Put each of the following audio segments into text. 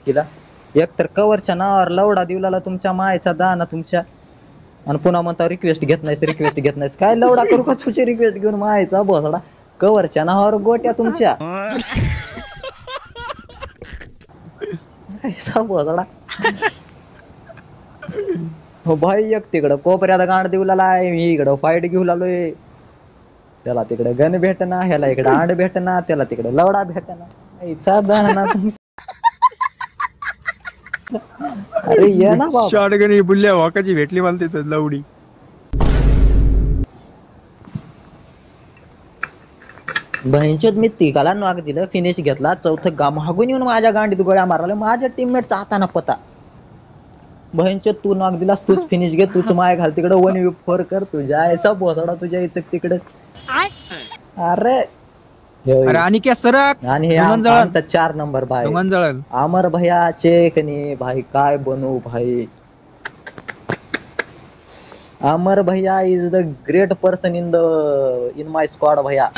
केला एक तर कवरच्या नावावर लवडा दिवला तुमच्या मायचा दाना तुमच्या आणि पुन्हा म्हणता रिक्वेस्ट घेत नाहीस काय लवडा करू का तुझी रिक्वेस्ट घेऊन मायचा बोसडा कवरच्या नावावर गोट्या तुमच्या बोसडा हो भाई एक तिकडं कोपऱ्यात गांड देऊला आहे मी इकडं फाईट घेऊ लागलोय त्याला तिकडे गन भेटना ह्याला इकडे आंड भेटना त्याला तिकडे लवडा भेटना साधा ना अरे ये ना बाबा शॉटगन ही बुल्ल्या वाकाची भेटली मला तिथं लवडी बहिणचोद मी तिघाला नॉक दिलं फिनिश घेतला चौथं गा मागून येऊन माझ्या गांडीत गोळ्या मारला माझ्या टीममेटचा हाताना पता बहिणचोद तू नॉक दिलास तूच फिनिश घे तूच माय घाल तिकडे 1v4 कर तुझ्या याचा बोसडा तुझ्या इचक तिकडे अरे अरे आणि क्या सरक आणि हे आमचा 4 नंबर भाई जळण अमर भैयाचे कनी भाई काय बनू भाई अमर भैया is the great person in my squad भैया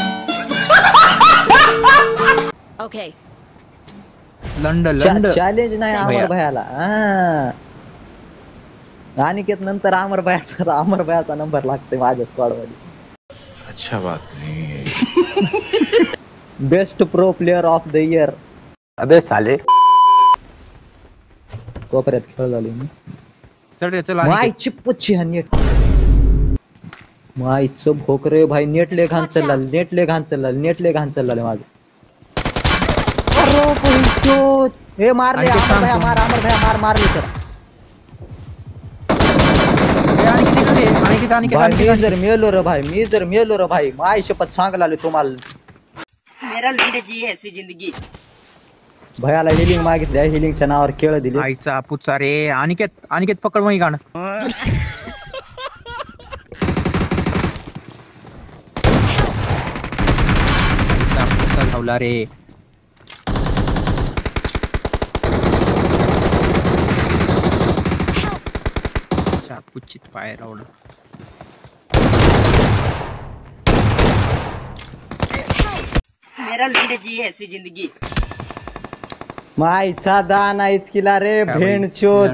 ओके लंडन चॅलेंज नाही अमर भैयाला अनिकेत नंतर अमर भैयाचा नंबर लागतोय माझ्या स्क्वॉड मध्ये अच्छा बात नहीं best pro player of the year अबे साले कोपऱ्यात खेळ झाली चल रे चल मायची पुच्छी हा नेट मायचं भोकरे भाई नेटले घाण चाललं माझं अरे पुच्छोत हे मारले अमर भैया मारले तर मी जर मेलो रे भाई माय शपथ सांगायला आले तुम्हाला मेरा जिंदगी है ऐसी जिंदगी भयाला हिलिंग मागितली हिलिंगच्या नावावर केळ दिली आईचा पुचा रे अनिकेत पकड मग गाणं धावला रे पुचित पाय रावलं मेरा जिंदगी है ऐसी जिंदगी मायचा दानाच किला रे भेंडचोद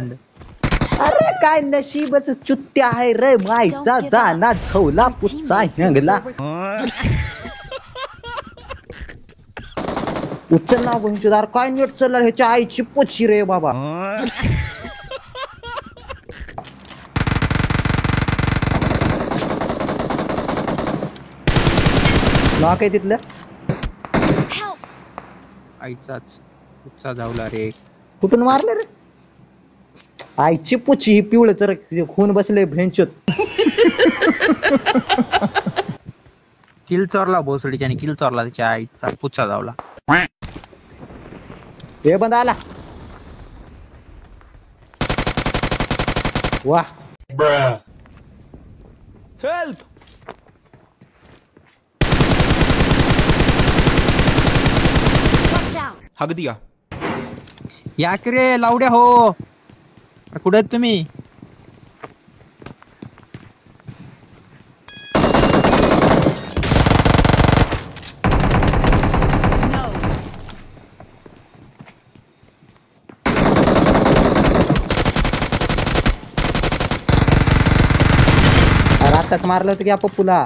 अरे काय नशीबच चुत्त्या आहे रे मायचा दाना झवला पुच्चा हंगला उचल ना बंचुदार काय नेट चालला ह्याच्या आईची पोची रे बाबा नाक आहे तिथलं आईचाच उत्साह धावला रे कुठून मारले रे आईची पुची ही पिवळ तर खून बसले भेंचोत किल चोरला भोसडीच्या आणि किल चोरला त्याच्या आईचा पुच्छा धावला हे बंद आला वाह हेल्प हग दिया या की रे लावड्या हो कुठे आहेत तुम्ही आताच मारलं होतं की आपण पुला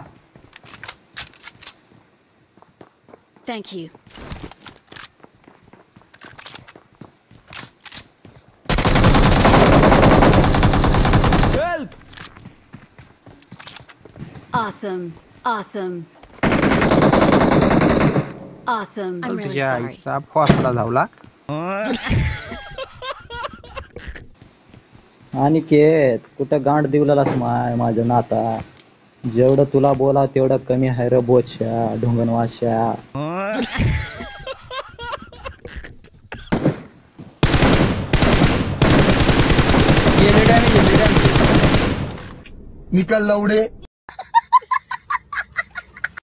thank you help awesome I'm really तुझ्या sorry आईचा फॉसला धावला अनिकेत कुठं गांड दिवलास माय माझं नाता जेवढं तुला बोला तेवढं कमी आहे रे बोच्या ढोंगणवाशा निकल लवडे